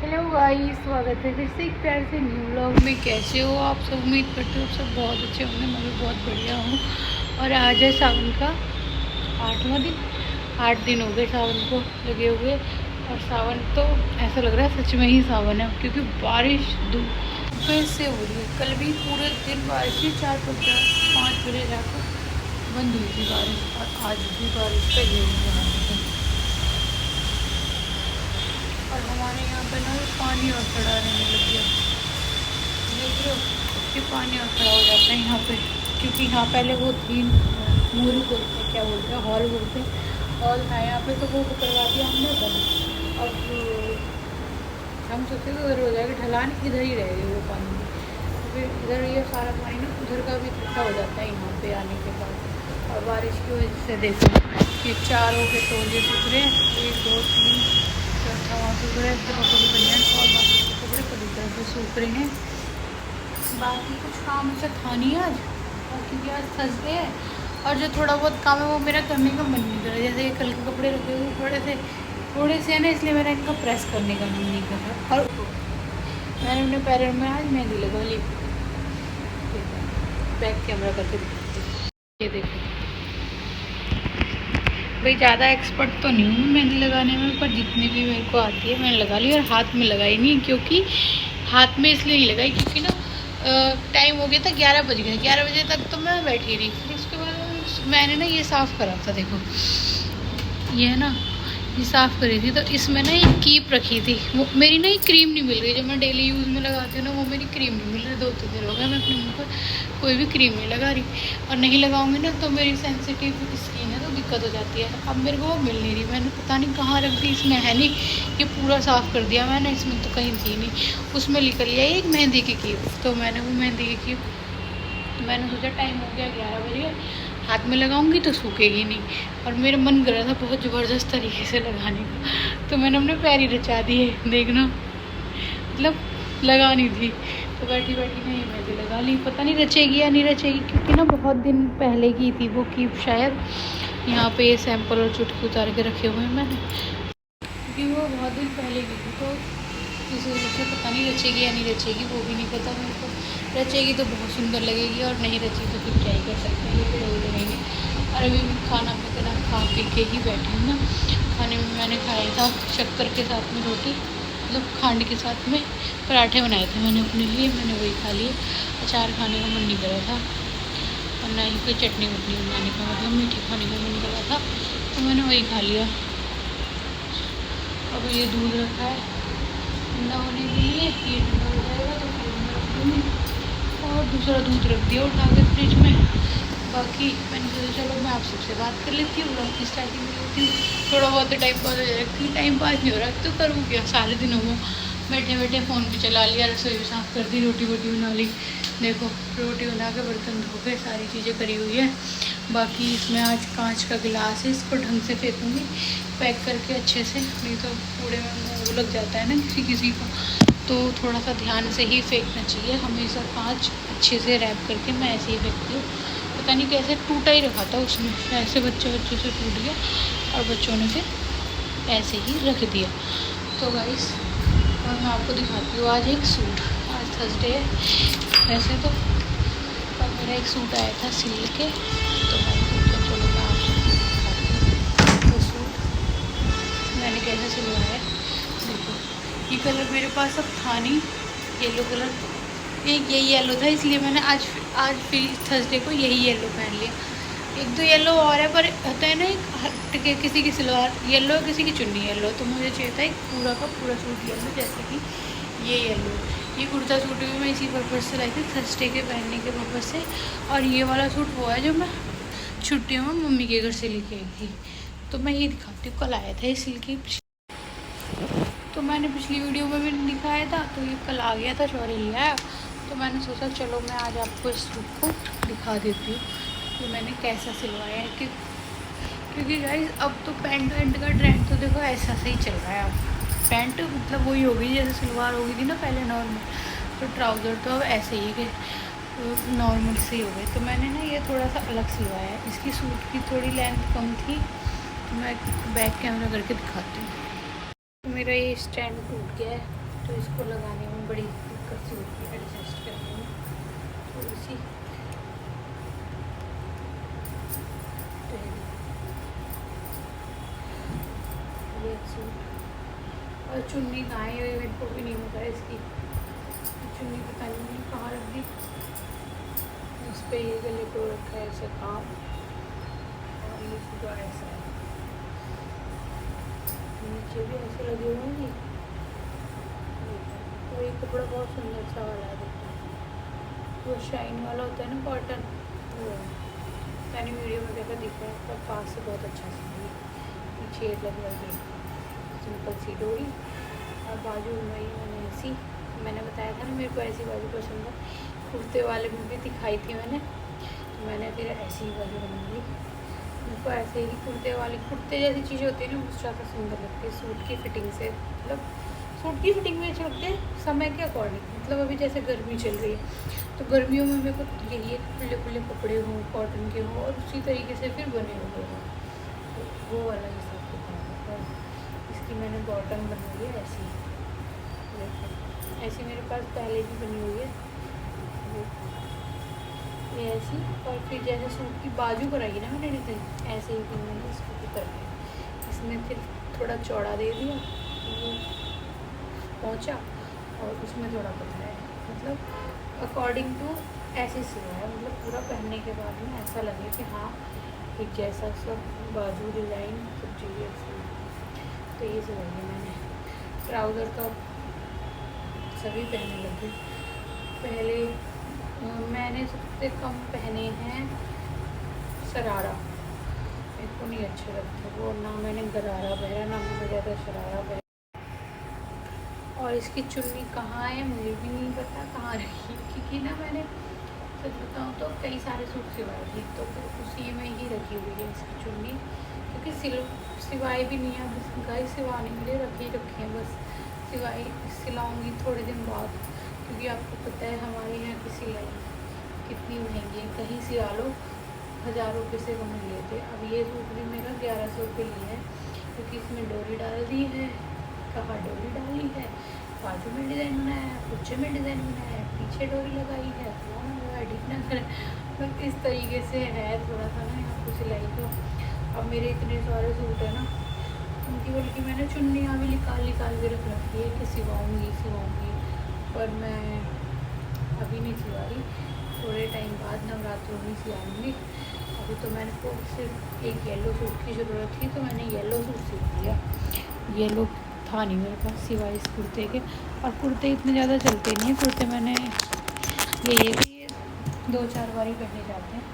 Hello guys, स्वागत है फिर से एक प्यार से न्यू व्लॉग में। कैसे हो आप सब? उम्मीद करते हो सब बहुत अच्छे होंगे। मैं भी बहुत बढ़िया हूँ। और आज है सावन का 8वां दिन। 8 दिन हो गए सावन को लगे हुए। और सावन तो ऐसा लग रहा है सच में ही सावन है, क्योंकि बारिश दोपहर से हो रही है। कल भी पूरे दिन बारिश थी, 4-5 बजे जाकर बंद हुई थी बारिश। और आज भी बारिश का ये हो रहा है। और हमारे यहाँ पे ना पानी और खड़ा रहने लग गया। देख रहे हो कि पानी और खड़ा हो जाता है यहाँ पे, क्योंकि यहाँ पहले वो थी मूरी बोलते हैं, क्या बोलते हैं, हॉल बोलते हैं, हॉल था यहाँ पे, तो वो करवा दिया हमने बंद। अब हम सोचते थे उधर हो जाएगी ढलान, इधर ही रहेगी वो पानी। तो फिर इधर ये सारा पानी ना उधर का भी इकट्ठा हो जाता है यहाँ पे आने के बाद। और बारिश की वजह से देखो कि चारों के तोलिए सूख रहे हैं, 1 2 3 चौथा वहाँ सूख रहे हैं, पापा की बनियान और बाकी के कपड़े पूरी तरह से सूख रहे हैं। बाकी कुछ काम ऐसा था नहीं आज, क्योंकि आज थर्सडे है। और जो थोड़ा बहुत काम है वो मेरा करने का मन नहीं कर रहा। जैसे कल के कपड़े रखे हुए थोड़े से है ना, इसलिए मेरा इनका प्रेस करने का मन नहीं कर रहा। और मैंने अपने पैरों में आज मेहंदी लगा ली। बैक कैमरा करके दिखाती, ये देखो भाई। ज़्यादा एक्सपर्ट तो नहीं हूँ मेहंदी लगाने में, पर जितनी भी मेरे को आती है मैंने लगा ली। और हाथ में लगाई नहीं, क्योंकि हाथ में इसलिए नहीं लगाई क्योंकि ना टाइम हो गया था, 11 बज गए। 11 बजे तक तो मैं बैठी रही। फिर उसके बाद मैंने ना ये साफ़ करा था, देखो ये है ना, ये साफ़ करी थी। तो इसमें ना एक कीप रखी थी, वो मेरी ना एक क्रीम नहीं मिल रही जो मैं डेली यूज़ में लगाती हूँ ना, वो मेरी क्रीम नहीं मिल रही। 2-3 दिन हो गए मैं अपने मुँह पर कोई भी क्रीम नहीं लगा रही। और नहीं लगाऊंगी ना तो मेरी सेंसिटिव स्किन है तो दिक्कत हो जाती है। अब मेरे को वो मिल नहीं रही, मैंने पता नहीं कहाँ रख दी। इसमें है नहीं, ये पूरा साफ़ कर दिया मैंने, इसमें तो कहीं थी नहीं। उसमें लिख लिया एक मेहंदी की कीप, तो मैंने वो मेहंदी की कीप, मैंने सोचा टाइम हो गया 11 बजे, हाथ में लगाऊंगी तो सूखेगी नहीं। और मेरा मन कर रहा था बहुत ज़बरदस्त तरीके से लगाने का, तो मैंने अपने पैर ही रचा दिए, देखना मतलब लगानी थी। तो बैठी बैठी नहीं मेहंदी लगा ली। पता नहीं रचेगी या नहीं रचेगी, क्योंकि ना बहुत दिन पहले की थी वो कीप शायद। यहाँ पे सैंपल और चुटकी उतार के रखे हुए हैं मैंने, क्योंकि वो बहुत दिन पहले की थी। तो इस वजह से पता नहीं रचेगी या नहीं रचेगी, वो भी नहीं पता मेरे को। रचेगी तो बहुत सुंदर लगेगी, और नहीं रची तो फिर क्या ही कर सकते हैं, फिर रोते रहेंगे। और अभी खाना पीना खा पी के ही बैठी हूँ ना। खाने में मैंने खाया था शक्कर के साथ में रोटी, मतलब खांड के साथ में पराठे बनाए थे मैंने अपने लिए, मैंने वही खा लिए। अचार खाने का मन नहीं कर रहा था, और ना ही कोई चटनी वटनी बनाने का, मतलब मीठे खाने का मन कर रहा था, तो मैंने वही खा लिया। अब ये दूध रखा है ठंडा होने के लिए, ये ठंडा हो जाएगा तो फिर मैं रख दूँगी। और दूसरा दूध रख दिया उठा के फ्रिज में। बाकी मैंने सोचा चलो मैं आप सबसे बात कर लेती हूँ, ब्लॉग की स्टार्टिंग में होती हूँ, थोड़ा बहुत टाइम पास हो जाएगा। टाइम पास नहीं हो रहा तो करूँ क्या, सारे दिनों में बैठे बैठे फ़ोन भी चला लिया, रसोई भी साफ़ कर दी, रोटी वोटी बना ली। देखो रोटी बना के बर्तन धो के सारी चीज़ें करी हुई है। बाकी इसमें आज कांच का गिलास है, इसको ढंग से फेंकूँगी पैक करके अच्छे से, नहीं तो कूड़े में वो लग जाता है ना किसी किसी को। तो थोड़ा सा ध्यान से ही फेंकना चाहिए हमेशा। कांच अच्छे से रैप करके मैं ऐसे ही फेंकती हूँ। पता नहीं कैसे टूटा ही रखा था उसमें, ऐसे बच्चों से टूट गया, और बच्चों ने फिर ऐसे ही रख दिया। तो गाइस मैं आपको दिखाती हूँ आज एक सूट। आज थर्सडे है वैसे तो, और मेरा एक सूट आया था सिल के, तो मैं सोचा चलो मैं आपसे दिखाती हूँ वो सूट मैंने कैसे सिलवाया है। देखो ये कलर मेरे पास अब था नहीं, येलो कलर, एक यही येलो था, इसलिए मैंने आज फिर थर्सडे को यही येलो पहन लिया। 1-2 येलो और है, पर होता है ना एक किसी की सलवार येलो, किसी की चुन्नी येलो, तो मुझे चाहिए था एक पूरा का पूरा सूट येलो, जैसे कि ये येलो। ये कुर्ता सूट भी मैं इसी पर्पज़ से लाई थी, थर्सडे के पहनने के पर्पज़ से। और ये वाला सूट वो है जो मैं छुट्टियों में मम्मी के घर से लेके आई थी, तो मैं ये दिखाती हूँ। कल आया था ये सिल के, तो मैंने पिछली वीडियो में भी दिखाया था, तो ये कल आ गया था, सॉरी लिया है। तो मैंने सोचा चलो मैं आज आपको इस सूट को दिखा देती हूँ कि मैंने कैसा सिलवाया है। क्योंकि गाइस अब तो पैंट वैंट का ट्रेंड तो देखो ऐसा से ही चल रहा है। अब पैंट मतलब वही होगी जैसे सलवार होगी थी ना पहले नॉर्मल, तो ट्राउज़र तो अब ऐसे ही कि नॉर्मल से ही हो गए। तो मैंने ना ये थोड़ा सा अलग सिलवाया है, इसकी सूट की थोड़ी लेंथ कम थी, तो मैं बैक कैमरा करके दिखाती हूँ। तो मेरा ये स्टैंड टूट गया है, तो इसको लगाने में बड़ी दिक्कत सी होती है, एडजस्ट करने में थोड़ी सी। ये सूट और चुन्नी कहाँ है, ये मेरे को भी नहीं पता है इसकी चुन्नी, पता नहीं कहाँ रख दी। इस पर ये गले को रखा है ऐसे काम, और ये पूरा ऐसा है, नीचे भी ऐसे लगे हुए हैं। तो ये कपड़ा बहुत सुंदर सा वाला है, देखो वो शाइन वाला होता है ना कॉटन, वो मैंने वीडियो में देखा दिख रहा है, पर पास से बहुत अच्छा सी पीछे लगी सिंपल सी डोरी और बाजू में मैंने ऐसी, मैंने बताया था ना मेरे को ऐसी बाजू पसंद है, कुर्ते वाले में भी दिखाई थी मैंने, तो मैंने फिर ऐसी ही बाजू बनाई। मेरे को ऐसे ही कुर्ते वाली, कुर्ते जैसी चीज़ें होती है ना मुझे ज़्यादा सुंदर लगती है सूट की फिटिंग से, मतलब सूट की फिटिंग में अच्छे लगते हैं समय के अकॉर्डिंग। मतलब अभी जैसे गर्मी चल रही है तो गर्मियों में मेरे को यही है खुले खुले कपड़े हों, कॉटन के हों, और उसी तरीके से फिर बने हुए हों, तो वो वाला हिसाब किताब है। और इसकी मैंने बॉटम बनाई है ऐसी, ऐसी मेरे पास पहले भी बनी हुई है ये ऐसी। और फिर जैसे सूट की बाजू कराई ना मैंने डिज़ाइन, ऐसे ही फिर मैंने इसको भी कर दिया, इसमें फिर थोड़ा चौड़ा दे दिया वो पहुँचा, और उसमें थोड़ा पतला है, मतलब अकॉर्डिंग टू ऐसे सिला है, मतलब पूरा पहनने के बाद में ऐसा लगे कि हाँ एक जैसा सब बाजू डिज़ाइन सब चीज़ें ऐसी। तो ये सिलाई है मैंने। ट्राउज़र का सभी पहनने लगे, पहले मैंने सबसे कम पहने हैं शरारा, मेरे को नहीं अच्छे लगते वो, ना मैंने गरारा पहना, ना मुझे ज़्यादा शरारा पहना। और इसकी चुन्नी कहाँ है मुझे भी नहीं पता कहाँ रखी, क्योंकि ना मैंने सच बताऊँ तो कई सारे सूट सिवाए थे, तो फिर उसी में ही रखी हुई है इसकी चुन्नी, क्योंकि सिवाई भी नहीं है, बस गाय सिवाने के लिए रखी है बस। सिवाई सिलाऊंगी थोड़े दिन बाद, क्योंकि आपको पता है हमारे यहाँ की सिलाई कितनी महंगी है, कहीं सिला लो 1000 रुपये से कम लिए थे। अब ये सूट भी मेरा 1100 रुपये लिया है, क्योंकि इसमें डोरी डाल दी है, कहाँ डोरी डाली है, बाजू में डिज़ाइन बनाया है, कुच्चे में डिज़ाइन बनाया है, पीछे डोरी लगाई है, फोन लगाया, डिगना करें, मतलब इस तरीके से है थोड़ा सा ना यहाँ पर सिलाई को। अब मेरे इतने सारे सूट है ना, उनकी बल्कि मैंने चुन्नियाँ भी निकाल के रख रखी है कि सिवाऊँगी, पर मैं अभी नहीं सिवा रही, थोड़े टाइम बाद नवरात्रों में सिलाऊँगी। अभी तो मैंने को सिर्फ एक येलो सूट की ज़रूरत थी, तो मैंने येलो सूट सिल दिया, येलो था नहीं मेरे पास सिवाय इस कुर्ते के, और कुर्ते इतने ज़्यादा चलते नहीं हैं, कुर्ते मैंने ये 2-4 बार ही पहने जाते हैं,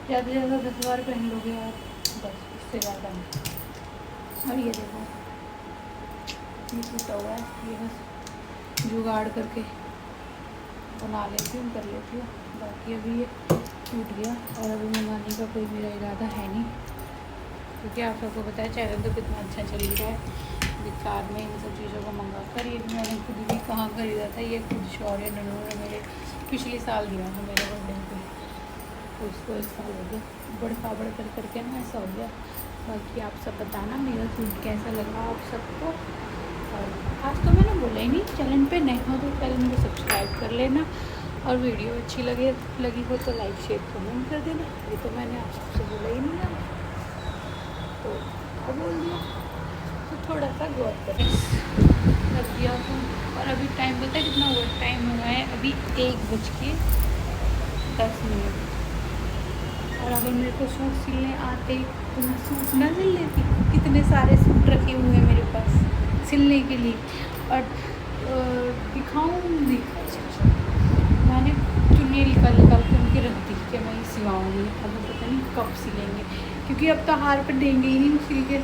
ज़्यादा से ज़्यादा 10 बार पहन लोगे आप, बस उससे ज़्यादा नहीं। और ये देखो ये टूटा हुआ है, ये बस जुगाड़ करके बना लेती हूँ, कर लेती हूँ, बाकी अभी ये टूट गया, और अभी मंगाने का कोई मेरा इरादा है नहीं, क्योंकि आप सबको पता है चैनल तो कितना अच्छा चल रहा है, बेकार में इन सब चीज़ों को मंगा कर। ये मैंने खुद भी कहाँ खरीदा था, ये खुद शौर्य ननूर मेरे पिछले साल दिया था मेरे बर्थडे पे, तो उसको 1 साल हो गया, बड़ करके ना ऐसा हो गया। बाकी आप सब बताना मेरा सूट कैसा लगा आप सबको। और आज तो मैंने बोला ही नहीं, चैनल पे नए हो तो चैनल को सब्सक्राइब कर लेना, और वीडियो अच्छी लगी हो तो लाइक शेयर कमेंट कर देना। ये तो मैंने आप सबसे बोला ही नहीं है, तो अब बोल दिया, तो थोड़ा सा गौर करें रख दिया हूँ। और अभी टाइम पता है कितना हुआ, टाइम हुआ है अभी 1:10। और अगर मेरे को सूट सिलने आते तो मैं सूट ना सिल लेती, इतने सारे सूट रखे हुए हैं मेरे पास सिलने के लिए, और दिखाऊँगी। मैंने चुन्नी निकाल के उनकी रख दी कि मैं ये सिलवाऊँगी, अब पता नहीं कब सिलेंगे, क्योंकि अब तो हार पर देंगे ही नहीं सिल के,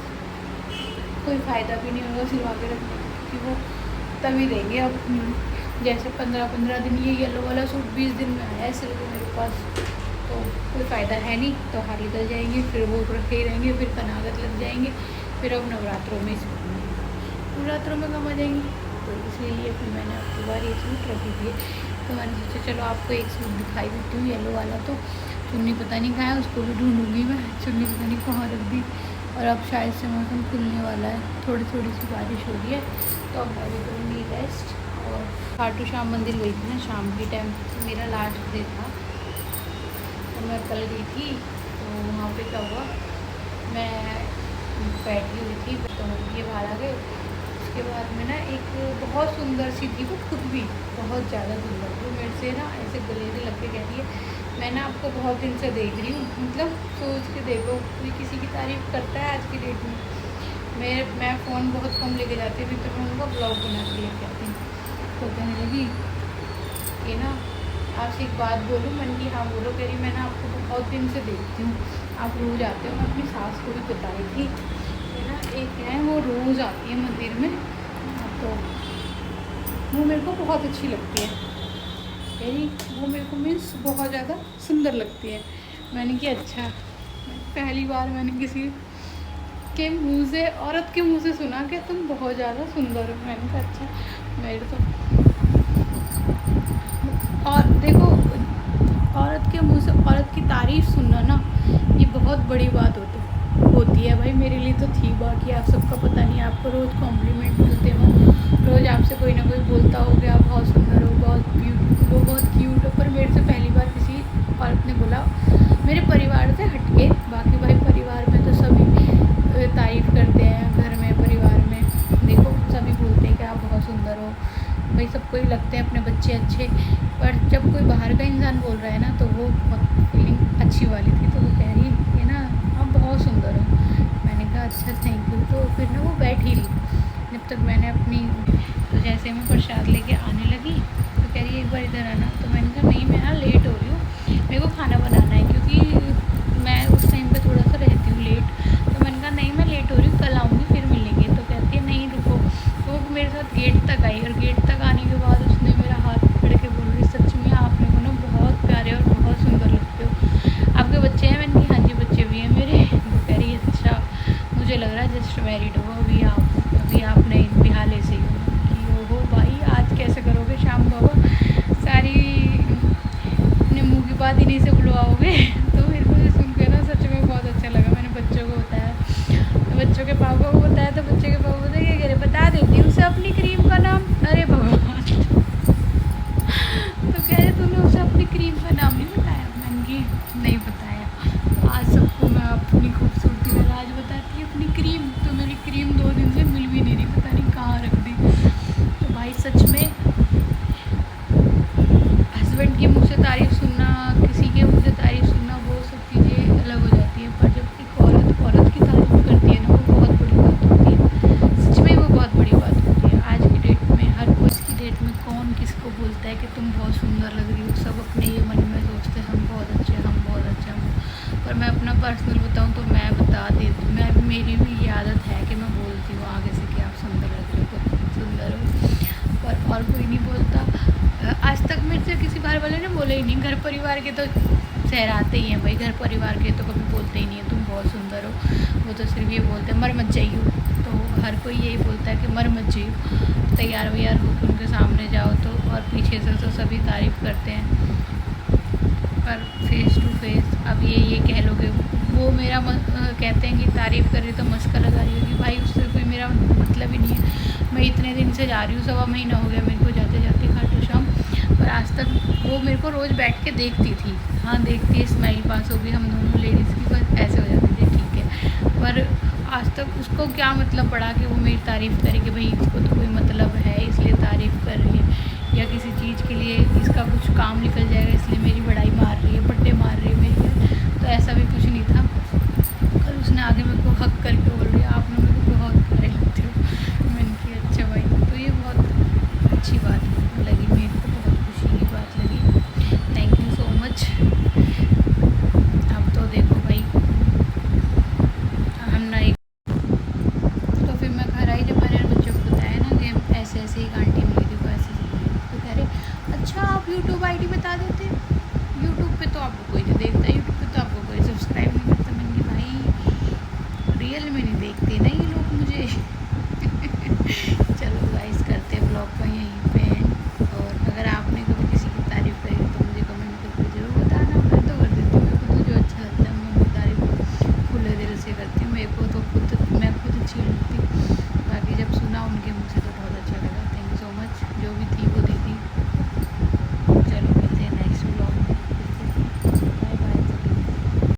कोई फ़ायदा भी नहीं होगा सिलवा के रखने का, क्योंकि वो तभी देंगे। अब जैसे 15-15 दिन ये येलो वाला सूट 20 दिन में आया है सिल के मेरे पास, तो कोई फ़ायदा है नहीं, तो हार निकल जाएंगे, फिर वो रखे ही रहेंगे, फिर कनागत लग जाएंगे, फिर अब नवरात्रों में नवरात्रों में कम आ जाएंगे, तो इसलिए फिर मैंने अब की बार ये सूट रखी थी। तो मैंने सोचा चलो आपको एक सूट दिखाई देती हूँ येलो वाला, तो चुन्नी पता नहीं कहाँ है, उसको भी ढूंढूंगी मैं, चुन्नी पता नहीं कहाँ रख दी, और अब शायद से मौसम खुलने वाला है, थोड़ी थोड़ी सी बारिश हो रही है। तो अब मैं भी करूँगी रेस्ट। और खाटू श्याम मंदिर गई थी ना शाम के टाइम, मेरा लास्ट डे था, तो मैं कल गई थी। तो वहाँ पे क्या हुआ, मैं बैठी हुई थी तो ये बाहर आ गए। उसके बाद में ना एक बहुत सुंदर सी थी, वो खुद भी बहुत ज़्यादा सुंदर थी, मेरे से ना ऐसे गले से लग के कहती है मैं ना आपको बहुत दिन से देख रही हूँ, मतलब सोच के देखो कोई किसी की तारीफ़ करता है आज की डेट में। मैं फ़ोन बहुत कम लेके जाती हूँ, तो मैं उनका ब्लॉग बना के लेके आती हूँ। तो कहने लगी कि ना आपसे एक बात बोलूँ, मैंने की हाँ बोलो। कह रही मैं ना आपको बहुत दिन से देखती हूँ, आप रोज़ आते हो। मैं अपनी सास को भी बताई थी कि ना एक है वो रोज़ आती है मंदिर में, तो वो मेरे को बहुत अच्छी लगती है। कह रही वो मेरे को मीन्स बहुत ज़्यादा सुंदर लगती है। मैंने कि अच्छा, पहली बार मैंने किसी के मुंह से, औरत के मुंह से सुना कि तुम बहुत ज़्यादा सुंदर हो। मैंने कहा अच्छा, मेरे तो और देखो औरत के मुंह से औरत की तारीफ़ सुनना ना, ये बहुत बड़ी बात होती है भाई। मेरे लिए तो थी, बाकी आप सबका पता नहीं। आपको रोज़ कॉम्प्लीमेंट मिलते हो, रोज़ आपसे कोई ना कोई बोलता हो कि आप बहुत सुंदर हो, बहुत ब्यूटीफुल हो, बहुत क्यूट हो, पर मेरे से पहली बार किसी औरत ने बोला, मेरे परिवार से हटके। बाकी भाई परिवार में तो सभी तारीफ़ करते हैं, घर में परिवार में देखो सभी बोलते हैं कि आप बहुत सुंदर हो, भाई सबको ही लगते हैं अपने बच्चे अच्छे। पर जब कोई बाहर का इंसान बोल रहा है ना, तो वो बहुत फीलिंग अच्छी वाली थी। तो वो कह रही है ना आप बहुत सुंदर हो। मैंने कहा अच्छा थैंक यू। तो फिर ना वो बैठ ही ली जब तक मैंने अपनी, तो जैसे मैं प्रसाद लेके आने लगी तो कह रही एक बार इधर आना। तो मैंने कहा नहीं मैं ना लेट हो रही हूँ, मेरे को खाना बनाना है, क्योंकि मैं उस टाइम पे थोड़ा सा रहती हूँ लेट। तो मैंने कहा नहीं मैं लेट हो रही हूँ, कल आऊँगी फिर मिलेंगे। तो कहती है नहीं रुको। तो वो मेरे साथ गेट तक आई, और गेट तक आने के बाद उसने मेरा हाथ पकड़ के बोल रही सच में आप मेरे को ना बहुत प्यारे और बहुत सुंदर लगते हो, आपके बच्चे हैं? मैंने कहा हाँ जी बच्चे भी हैं मेरे। तो कह रही अच्छा, मुझे लग रहा है जस्ट मैरिड हो अभी आप नई बिहाले से ही हो। कि ओहो भाई आज कैसे करोगे शाम बाबा, सारी अपने मुँह की बात इन्हीं से बुलवाओगे। तो मेरे को ये सुन के ना सच में बहुत अच्छा लगा। मैंने बच्चों को बताया, तो बच्चों के पापा को बताया, तो बच्चे के पापा बोलते क्या कह रहे बता देती हूँ उसे अपनी क्रीम का नाम। अरे भगवान। तो कह रहे तूने उसे अपनी क्रीम का नाम नहीं बताया? मैंने कि नहीं बताया। आज सबको मैं अपनी खूबसूरती का राज बताती हूँ, अपनी क्रीम। तो मेरी क्रीम 2 दिन से मिल भी नहीं रही, पता नहीं कहाँ रख दी। तो भाई सच में हस्बैंड के मुँह से तारीफ़ सुनना, किसी के मुँह से तारीफ़ सुनना, वो सब चीज़ें अलग हो जाती हैं। पर जब एक औरत की तारीफ़ करती है ना, वो बहुत बड़ी बात होती है। सच में वो बहुत बड़ी बात होती है। आज की डेट में, हर रोज़ की डेट में कौन किसको बोलता है कि तुम बहुत सुंदर लग रही हो। सब अपने ये मन में सोचते हैं हम बहुत अच्छे, हम बहुत अच्छे हम। पर मैं अपना पर्सनल बताऊँ तो मैं बता देती हूँ, मैं मेरी भी ये आदत है कि मैं बोलती हूँ आगे से कि आप सुंदर लग रहे हो, बहुत सुंदर हो। पर और कोई नहीं बोलता। आज तक मेरे से किसी बाहर वाले ने बोला ही नहीं। घर परिवार के तो सहराते ही हैं भाई, घर परिवार के तो कभी बोलते ही नहीं है तुम बहुत सुंदर हो। वो तो सिर्फ ये बोलते हैं मर मत जाइयो। तो हर कोई यही बोलता है कि मर मत जाइयो, तैयार वैयार होकर उनके सामने जाओ तो, और पीछे से तो सभी तारीफ़ करते हैं। पर फेस टू फेस अब ये कह लोगे वो मेरा कहते हैं कि तारीफ़ कर रही तो मस्का लगा रही होगी। भाई उससे कोई मेरा मतलब ही नहीं है। मैं इतने दिन से जा रही हूँ, 1.25 महीना हो गया मेरे को जाते जाते खाटू श्याम, पर आज तक वो मेरे को रोज़ बैठ के देखती थी। हाँ देखती है, स्माइल पास होगी हम दोनों लेडीज़ की, बस ऐसे हो जाती थी ठीक है। पर आज तक उसको क्या मतलब पड़ा कि वो मेरी तारीफ़ करे कि भाई इसको तो कोई मतलब है इसलिए तारीफ़ कर रही है, या किसी चीज़ के लिए इसका कुछ काम निकल जाएगा इसलिए मेरी बड़ाई मार रही है, बड्डे मार रही है मेरी। तो ऐसा भी कुछ नहीं था। कल उसने आगे मेरे को हक करके बोल रही है आप ना मेरे को बहुत प्यारे लगते हो। मैंने की अच्छा भाई। तो ये बहुत अच्छी बात लगी मेरे को, बहुत खुशी की बात लगी। Thank you so much. अब तो देखो भाई हम ना एक, तो फिर मैं घर आई, जब मैंने बच्चों को बताया ना कि ऐसे ऐसे एक आंटी मिली थी, वो ऐसे तो कह रहे अच्छा आप यूट्यूब आईडी बता देते। यूट्यूब पे तो आपको कोई नहीं देखता, यूट्यूब पे तो आपको कोई सब्सक्राइब नहीं करता। मैंने कि भाई रियल में